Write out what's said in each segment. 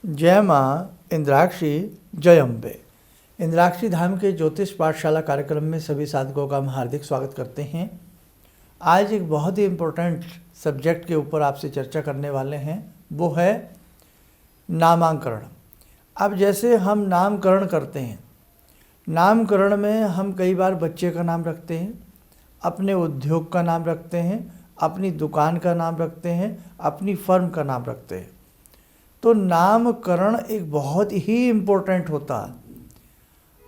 जय माँ इंद्राक्षी जय अम्बे। इंद्राक्षी धाम के ज्योतिष पाठशाला कार्यक्रम में सभी साधकों का हम हार्दिक स्वागत करते हैं। आज एक बहुत ही इम्पोर्टेंट सब्जेक्ट के ऊपर आपसे चर्चा करने वाले हैं, वो है नामांकरण। अब जैसे हम नामकरण करते हैं, नामकरण में हम कई बार बच्चे का नाम रखते हैं, अपने उद्योग का नाम रखते हैं, अपनी दुकान का नाम रखते हैं, अपनी फर्म का नाम रखते हैं। तो नामकरण एक बहुत ही इम्पोर्टेंट होता है।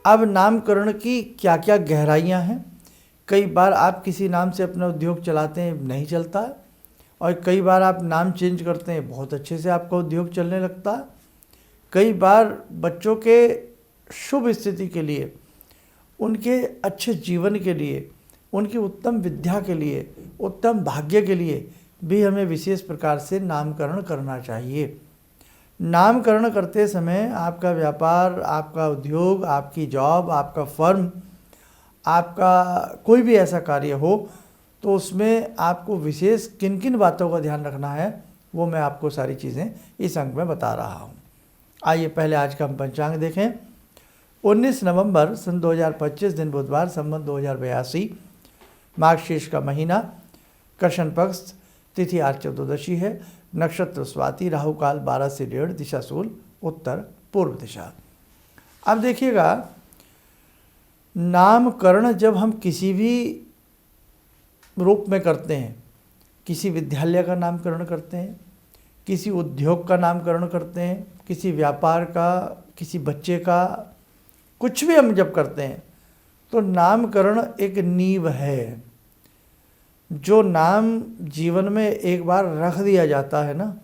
अब नामकरण की क्या क्या गहराइयाँ हैं। कई बार आप किसी नाम से अपना उद्योग चलाते हैं, नहीं चलता है, और कई बार आप नाम चेंज करते हैं, बहुत अच्छे से आपका उद्योग चलने लगता है। कई बार बच्चों के शुभ स्थिति के लिए, उनके अच्छे जीवन के लिए, उनकी उत्तम विद्या के लिए, उत्तम भाग्य के लिए भी हमें विशेष प्रकार से नामकरण करना चाहिए। नामकरण करते समय आपका व्यापार, आपका उद्योग, आपकी जॉब, आपका फर्म, आपका कोई भी ऐसा कार्य हो, तो उसमें आपको विशेष किन किन बातों का ध्यान रखना है, वो मैं आपको सारी चीज़ें इस अंक में बता रहा हूँ। आइए पहले आज का हम पंचांग देखें। 19 नवंबर सन 2025 दिन बुधवार, संवत 2082, मार्गशीर्ष का महीना, कृष्ण पक्ष, तिथि आज चतुर्दशी है, नक्षत्र स्वाति, राहु काल 12 से 1:30, दिशा सूल उत्तर पूर्व दिशा। अब देखिएगा, नामकरण जब हम किसी भी रूप में करते हैं, किसी विद्यालय का नामकरण करते हैं, किसी उद्योग का नामकरण करते हैं, किसी व्यापार का, किसी बच्चे का, कुछ भी हम जब करते हैं, तो नामकरण एक नींव है। जो नाम जीवन में एक बार रख दिया जाता है ना,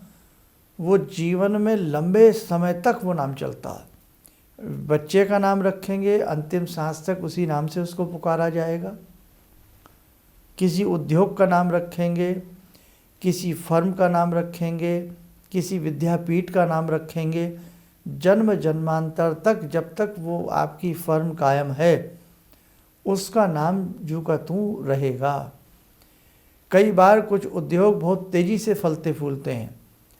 वो जीवन में लंबे समय तक वो नाम चलता है। बच्चे का नाम रखेंगे, अंतिम सांस तक उसी नाम से उसको पुकारा जाएगा। किसी उद्योग का नाम रखेंगे, किसी फर्म का नाम रखेंगे, किसी विद्यापीठ का नाम रखेंगे, जन्म जन्मांतर तक, जब तक वो आपकी फर्म कायम है, उसका नाम जू का तू रहेगा। कई बार कुछ उद्योग बहुत तेज़ी से फलते फूलते हैं,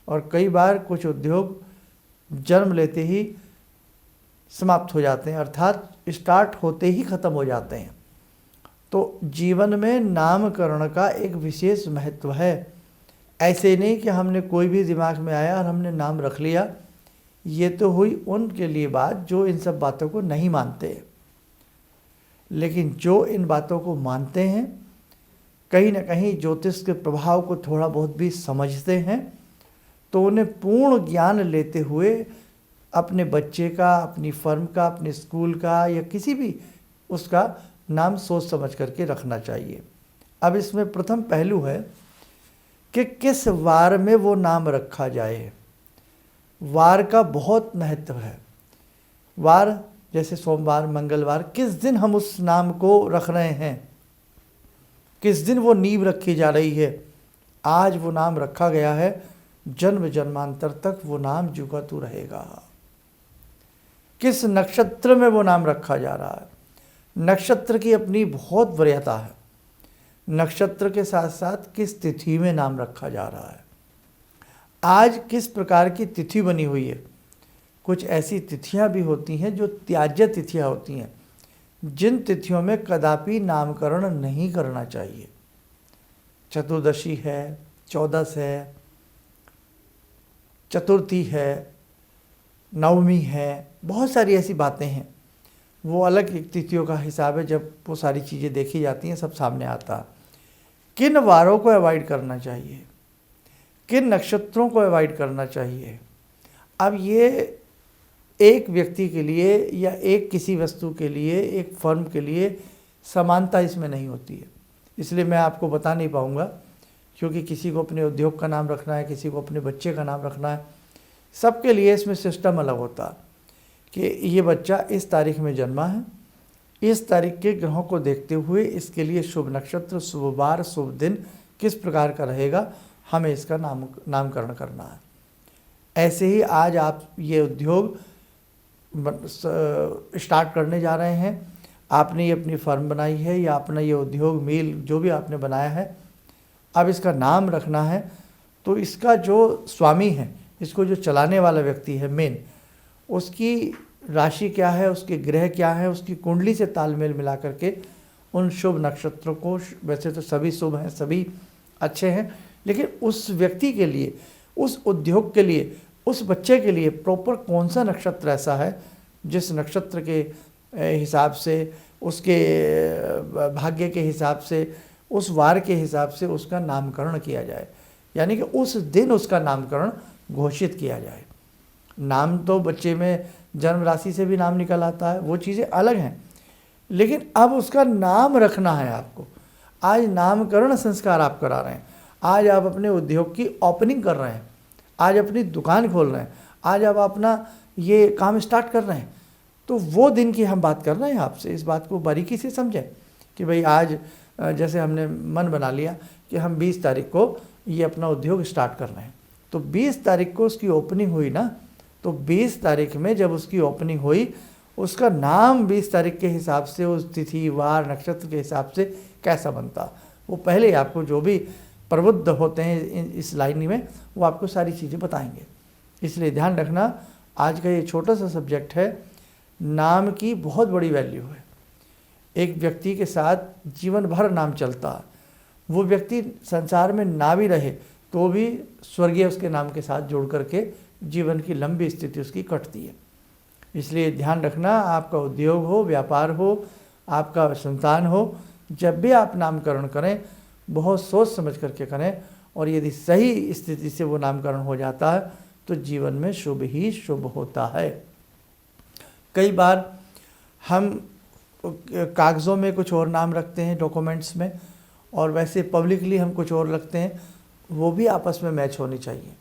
और कई बार कुछ उद्योग जन्म लेते ही समाप्त हो जाते हैं, अर्थात स्टार्ट होते ही ख़त्म हो जाते हैं। तो जीवन में नामकरण का एक विशेष महत्व है। ऐसे नहीं कि हमने कोई भी दिमाग में आया और हमने नाम रख लिया। ये तो हुई उनके लिए बात जो इन सब बातों को नहीं मानते, लेकिन जो इन बातों को मानते हैं, कहीं ना कहीं ज्योतिष के प्रभाव को थोड़ा बहुत भी समझते हैं, तो उन्हें पूर्ण ज्ञान लेते हुए अपने बच्चे का, अपनी फर्म का, अपने स्कूल का, या किसी भी उसका नाम सोच समझ करके रखना चाहिए। अब इसमें प्रथम पहलू है कि किस वार में वो नाम रखा जाए। वार का बहुत महत्व है। वार जैसे सोमवार, मंगलवार, किस दिन हम उस नाम को रख रहे हैं, किस दिन वो नींव रखी जा रही है। आज वो नाम रखा गया है, जन्म जन्मांतर तक वो नाम जुगा तू रहेगा। किस नक्षत्र में वो नाम रखा जा रहा है, नक्षत्र की अपनी बहुत वरीयता है। नक्षत्र के साथ साथ किस तिथि में नाम रखा जा रहा है, आज किस प्रकार की तिथि बनी हुई है। कुछ ऐसी तिथियां भी होती हैं जो त्याज्य तिथियां होती हैं, जिन तिथियों में कदापि नामकरण नहीं करना चाहिए। चतुर्दशी है, चौदस है, चतुर्थी है, नवमी है, बहुत सारी ऐसी बातें हैं। वो अलग एक तिथियों का हिसाब है, जब वो सारी चीज़ें देखी जाती हैं सब सामने आता। किन वारों को अवॉइड करना चाहिए, किन नक्षत्रों को अवॉइड करना चाहिए, अब ये एक व्यक्ति के लिए या एक किसी वस्तु के लिए, एक फर्म के लिए समानता इसमें नहीं होती है। इसलिए मैं आपको बता नहीं पाऊँगा, क्योंकि किसी को अपने उद्योग का नाम रखना है, किसी को अपने बच्चे का नाम रखना है, सबके लिए इसमें सिस्टम अलग होता कि ये बच्चा इस तारीख में जन्मा है, इस तारीख के ग्रहों को देखते हुए इसके लिए शुभ नक्षत्र, शुभ वार, शुभ दिन किस प्रकार का रहेगा, हमें इसका नामकरण करना है। ऐसे ही आज आप ये उद्योग स्टार्ट करने जा रहे हैं, आपने ये अपनी फर्म बनाई है या अपना ये उद्योग, मिल, जो भी आपने बनाया है, अब इसका नाम रखना है, तो इसका जो स्वामी है इसको जो चलाने वाला व्यक्ति है मेन, उसकी राशि क्या है, उसके ग्रह क्या है, उसकी कुंडली से तालमेल मिला करके उन शुभ नक्षत्रों को, वैसे तो सभी शुभ हैं, सभी अच्छे हैं, लेकिन उस व्यक्ति के लिए, उस उद्योग के लिए, उस बच्चे के लिए प्रॉपर कौन सा नक्षत्र ऐसा है जिस नक्षत्र के हिसाब से, उसके भाग्य के हिसाब से, उस वार के हिसाब से उसका नामकरण किया जाए, यानी कि उस दिन उसका नामकरण घोषित किया जाए। नाम तो बच्चे में जन्म राशि से भी नाम निकल आता है, वो चीज़ें अलग हैं, लेकिन अब उसका नाम रखना है आपको। आज नामकरण संस्कार आप करा रहे हैं, आज आप अपने उद्योग की ओपनिंग कर रहे हैं, आज अपनी दुकान खोल रहे हैं, आज आप अपना ये काम स्टार्ट कर रहे हैं, तो वो दिन की हम बात कर रहे हैं आपसे। इस बात को बारीकी से समझें कि भाई आज जैसे हमने मन बना लिया कि हम 20 तारीख को ये अपना उद्योग स्टार्ट कर रहे हैं, तो 20 तारीख को उसकी ओपनिंग हुई ना, तो 20 तारीख में जब उसकी ओपनिंग हुई, उसका नाम 20 तारीख के हिसाब से, उस तिथि वार नक्षत्र के हिसाब से कैसा बनता, वो पहले आपको जो भी प्रबुद्ध होते हैं इस लाइन में, वो आपको सारी चीज़ें बताएंगे। इसलिए ध्यान रखना, आज का ये छोटा सा सब्जेक्ट है, नाम की बहुत बड़ी वैल्यू है। एक व्यक्ति के साथ जीवन भर नाम चलता है, वो व्यक्ति संसार में ना भी रहे तो भी स्वर्गीय उसके नाम के साथ जोड़ करके जीवन की लंबी स्थिति उसकी कटती है। इसलिए ध्यान रखना, आपका उद्योग हो, व्यापार हो, आपका संतान हो, जब भी आप नामकरण करें बहुत सोच समझ करके करें, और यदि सही स्थिति से वो नामकरण हो जाता है तो जीवन में शुभ ही शुभ होता है। कई बार हम कागज़ों में कुछ और नाम रखते हैं, डॉक्यूमेंट्स में, और वैसे पब्लिकली हम कुछ और रखते हैं, वो भी आपस में मैच होनी चाहिए।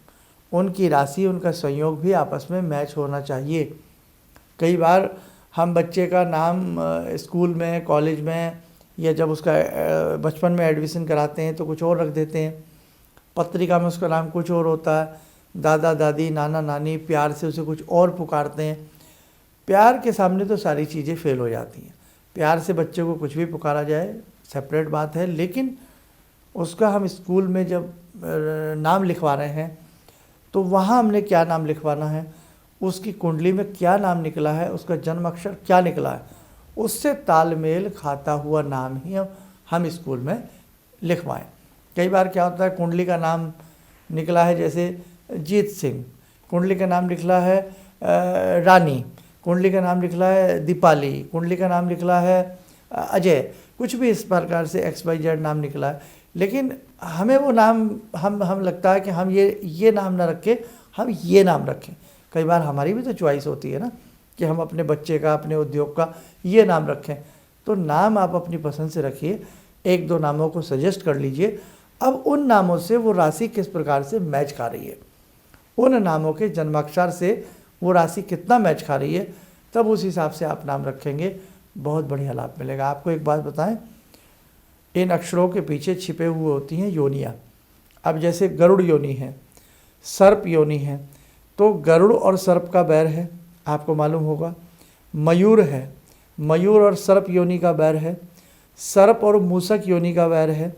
उनकी राशि, उनका संयोग भी आपस में मैच होना चाहिए। कई बार हम बच्चे का नाम स्कूल में, कॉलेज में, या जब उसका बचपन में एडमिशन कराते हैं तो कुछ और रख देते हैं, पत्रिका में उसका नाम कुछ और होता है, दादा दादी, नाना नानी प्यार से उसे कुछ और पुकारते हैं। प्यार के सामने तो सारी चीज़ें फेल हो जाती हैं। प्यार से बच्चे को कुछ भी पुकारा जाए सेपरेट बात है, लेकिन उसका हम स्कूल में जब नाम लिखवा रहे हैं तो वहाँ हमने क्या नाम लिखवाना है, उसकी कुंडली में क्या नाम निकला है, उसका जन्म अक्षर क्या निकला है, उससे तालमेल खाता हुआ नाम ही हम स्कूल में लिखवाएं। कई बार क्या होता है, कुंडली का नाम निकला है जैसे जीत सिंह, कुंडली का नाम निकला है रानी, कुंडली का नाम निकला है दीपाली, कुंडली का नाम निकला है अजय, कुछ भी इस प्रकार से XYZ नाम निकला है, लेकिन हमें वो नाम हम लगता है कि हम ये नाम ना रखें, हम ये नाम रखें। कई बार हमारी भी तो चॉइस होती है ना कि हम अपने बच्चे का, अपने उद्योग का ये नाम रखें। तो नाम आप अपनी पसंद से रखिए, 1-2 नामों को सजेस्ट कर लीजिए। अब उन नामों से वो राशि किस प्रकार से मैच खा रही है, उन नामों के जन्माक्षर से वो राशि कितना मैच खा रही है, तब उस हिसाब से आप नाम रखेंगे, बहुत बढ़िया लाभ मिलेगा। आपको एक बात बताएं, इन अक्षरों के पीछे छिपे हुए होती हैं योनियाँ। अब जैसे गरुड़ योनि है, सर्प योनि है, तो गरुड़ और सर्प का बैर है, आपको मालूम होगा। मयूर है, मयूर और सर्प योनि का बैर है। सर्प और मूसक योनि का बैर है।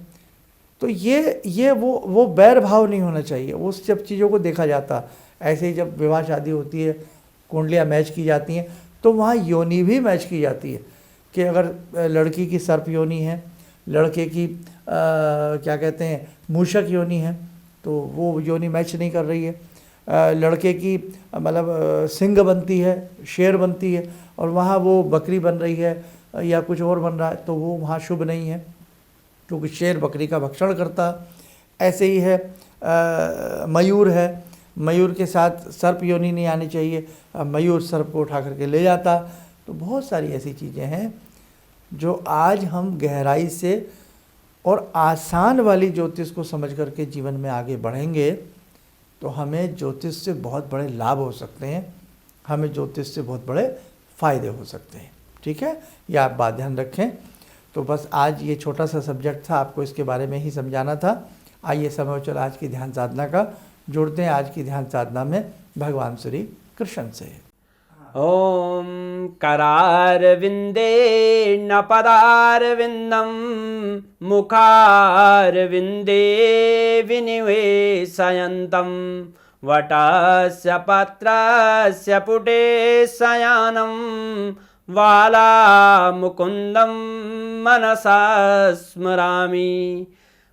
तो ये वो बैर भाव नहीं होना चाहिए, उस सब चीज़ों को देखा जाता। ऐसे ही जब विवाह शादी होती है, कुंडलियाँ मैच की जाती हैं, तो वहाँ योनि भी मैच की जाती है कि अगर लड़की की सर्प योनि है, लड़के की क्या कहते हैं मूषक योनि है, तो वो योनि मैच नहीं कर रही है। लड़के की मतलब सिंह बनती है, शेर बनती है, और वहाँ वो बकरी बन रही है या कुछ और बन रहा है, तो वो वहाँ शुभ नहीं है, क्योंकि शेर बकरी का भक्षण करता। ऐसे ही है मयूर है, मयूर के साथ सर्प योनि नहीं आनी चाहिए, मयूर सर्प को उठा करके ले जाता। तो बहुत सारी ऐसी चीज़ें हैं जो आज हम गहराई से और आसान वाली ज्योतिष को समझ करके जीवन में आगे बढ़ेंगे तो हमें ज्योतिष से बहुत बड़े लाभ हो सकते हैं, हमें ज्योतिष से बहुत बड़े फ़ायदे हो सकते हैं। ठीक है, ये आप बात ध्यान रखें। तो बस आज ये छोटा सा सब्जेक्ट था, आपको इसके बारे में ही समझाना था। आइए समय हो चला आज की ध्यान साधना का, जुड़ते हैं आज की ध्यान साधना में भगवान श्री कृष्ण से। ॐ करारविन्दे न पदारविन्दं मुखारविन्दे विनिवेशयन्तं वटस्य पत्रस्य पुटे शयानं बालामुकुन्दं मनसा स्मरामि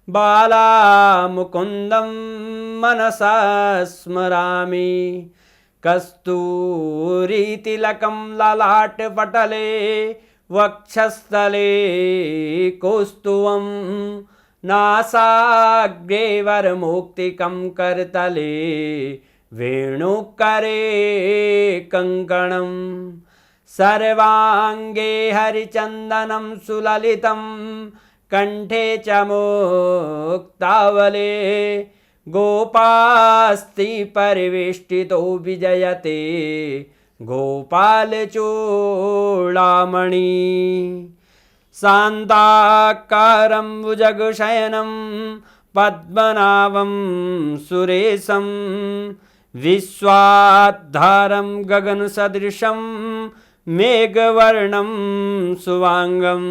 बालामुकुन्दं मनसा स्मरामि कस्तूरीतिलकं ललाटपटले वक्षस्थले कौस्तुभं नासाग्रे वरमौक्तिकं करतले वेणुकरे कङ्कणं सर्वाङ्गे हरिचन्दनं सुललितं कंठे च मुक्तावले गोपास्ति परिवेष्टितो विजयते गोपालचूडामणि शान्ताकारं भुजगशयनं पद्मनाभं सुरेशं विश्वाधारं गगनसदृशं मेघवर्णं शुभांगं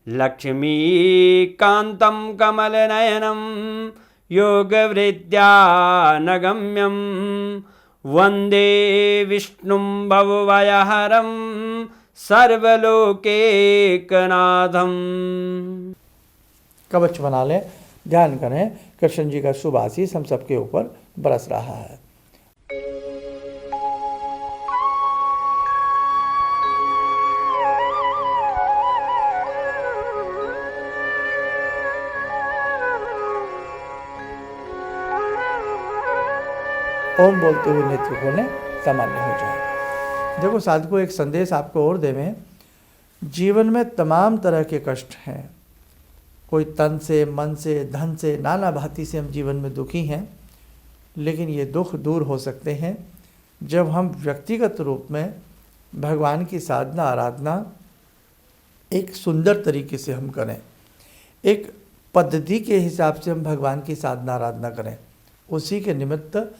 लक्ष्मीकान्तं कमलनयनं योगवृद्ध्यानगम्यं वन्दे विष्णुं भवभयहरं सर्वलोकैकनाथं। कवच बना लें, ध्यान करें, कृष्ण जी का शुभ आशीष हम सबके ऊपर बरस रहा है। ओम बोलते हुए नेत्र खोलें, सामान्य हो जाए। देखो साधकों, एक संदेश आपको और देवें। जीवन में तमाम तरह के कष्ट हैं। कोई तन से, मन से, धन से, नाना भांति से हम जीवन में दुखी हैं, लेकिन ये दुख दूर हो सकते हैं जब हम व्यक्तिगत रूप में भगवान की साधना आराधना एक सुंदर तरीके से हम करें, एक पद्धति के हिसाब से हम भगवान की साधना आराधना करें। उसी के निमित्त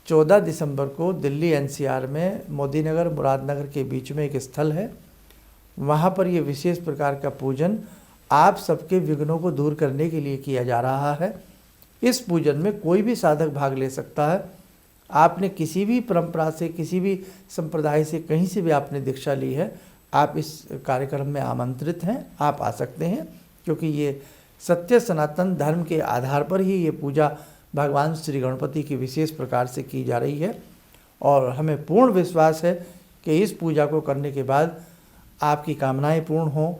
14 दिसंबर को दिल्ली एनसीआर में मोदी नगर मुरादनगर के बीच में एक स्थल है, वहाँ पर ये विशेष प्रकार का पूजन आप सबके विघ्नों को दूर करने के लिए किया जा रहा है। इस पूजन में कोई भी साधक भाग ले सकता है। आपने किसी भी परंपरा से, किसी भी संप्रदाय से, कहीं से भी आपने दीक्षा ली है, आप इस कार्यक्रम में आमंत्रित हैं, आप आ सकते हैं, क्योंकि ये सत्य सनातन धर्म के आधार पर ही ये पूजा भगवान श्री गणपति की विशेष प्रकार से की जा रही है। और हमें पूर्ण विश्वास है कि इस पूजा को करने के बाद आपकी कामनाएं पूर्ण हों,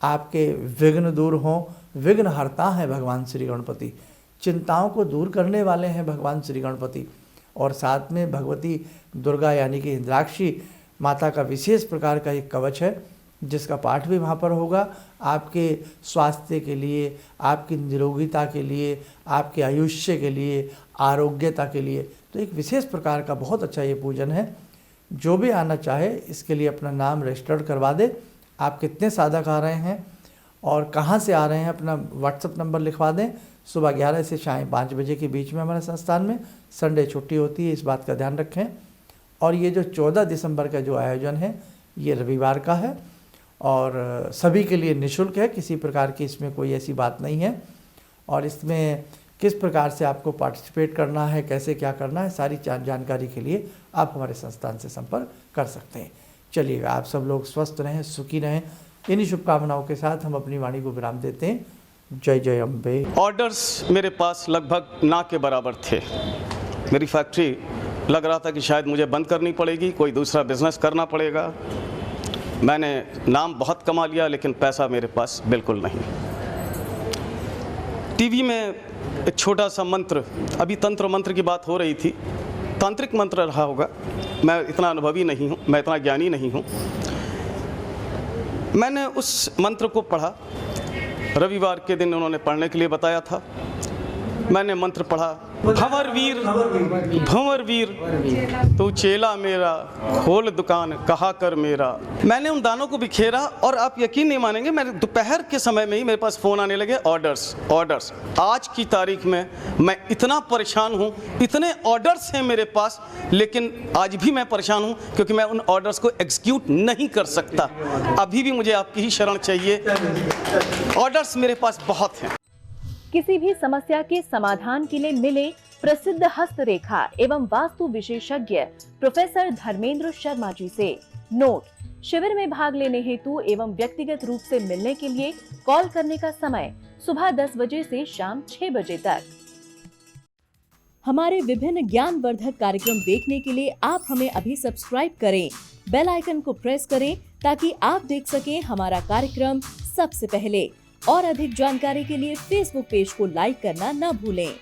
आपके विघ्न दूर हों। विघ्न हरता है भगवान श्री गणपति, चिंताओं को दूर करने वाले हैं भगवान श्री गणपति। और साथ में भगवती दुर्गा यानी कि इंद्राक्षी माता का विशेष प्रकार का एक कवच है, जिसका पाठ भी वहाँ पर होगा। आपके स्वास्थ्य के लिए, आपकी निरोगिता के लिए, आपके आयुष्य के लिए, आरोग्यता के लिए, तो एक विशेष प्रकार का बहुत अच्छा ये पूजन है। जो भी आना चाहे इसके लिए अपना नाम रजिस्टर्ड करवा दे। आप कितने साधक आ रहे हैं और कहाँ से आ रहे हैं, अपना व्हाट्सएप नंबर लिखवा दें। सुबह 11 से शाम 5 बजे के बीच में हमारे संस्थान में, संडे छुट्टी होती है, इस बात का ध्यान रखें। और ये जो 14 दिसंबर का जो आयोजन है ये रविवार का है और सभी के लिए निःशुल्क है, किसी प्रकार की इसमें कोई ऐसी बात नहीं है। और इसमें किस प्रकार से आपको पार्टिसिपेट करना है, कैसे क्या करना है, सारी जानकारी के लिए आप हमारे संस्थान से संपर्क कर सकते हैं। चलिए, आप सब लोग स्वस्थ रहें, सुखी रहें। इन्हीं शुभकामनाओं के साथ हम अपनी वाणी को विराम देते हैं। जय जय अम्बे। ऑर्डर्स मेरे पास लगभग ना के बराबर थे। मेरी फैक्ट्री लग रहा था कि शायद मुझे बंद करनी पड़ेगी, कोई दूसरा बिजनेस करना पड़ेगा। मैंने नाम बहुत कमा लिया, लेकिन पैसा मेरे पास बिल्कुल नहीं। टीवी में एक छोटा सा मंत्र, अभी तंत्र मंत्र की बात हो रही थी, तांत्रिक मंत्र रहा होगा, मैं इतना अनुभवी नहीं हूँ, मैं इतना ज्ञानी नहीं हूँ। मैंने उस मंत्र को पढ़ा, रविवार के दिन उन्होंने पढ़ने के लिए बताया था। मैंने मंत्र पढ़ा, भंवर वीर भंवर वीर तू चेला मेरा, खोल दुकान कहा कर मेरा। मैंने उन दानों को बिखेरा और आप यकीन नहीं मानेंगे, मैंने दोपहर के समय में ही मेरे पास फ़ोन आने लगे, ऑर्डर्स ऑर्डर्स। आज की तारीख में मैं इतना परेशान हूँ, इतने ऑर्डर्स हैं मेरे पास, लेकिन आज भी मैं परेशान हूँ क्योंकि मैं उन ऑर्डर्स को एग्जीक्यूट नहीं कर सकता। अभी भी मुझे आपकी ही शरण चाहिए। ऑर्डर्स मेरे पास बहुत हैं। किसी भी समस्या के समाधान के लिए मिले प्रसिद्ध हस्तरेखा एवं वास्तु विशेषज्ञ प्रोफेसर धर्मेंद्र शर्मा जी से। नोट: शिविर में भाग लेने हेतु एवं व्यक्तिगत रूप से मिलने के लिए कॉल करने का समय सुबह 10 बजे से शाम 6 बजे तक। हमारे विभिन्न ज्ञानवर्धक कार्यक्रम देखने के लिए आप हमें अभी सब्सक्राइब करें, बेल आइकन को प्रेस करें ताकि आप देख सकें हमारा कार्यक्रम सबसे पहले। और अधिक जानकारी के लिए फेसबुक पेज को लाइक करना न भूलें।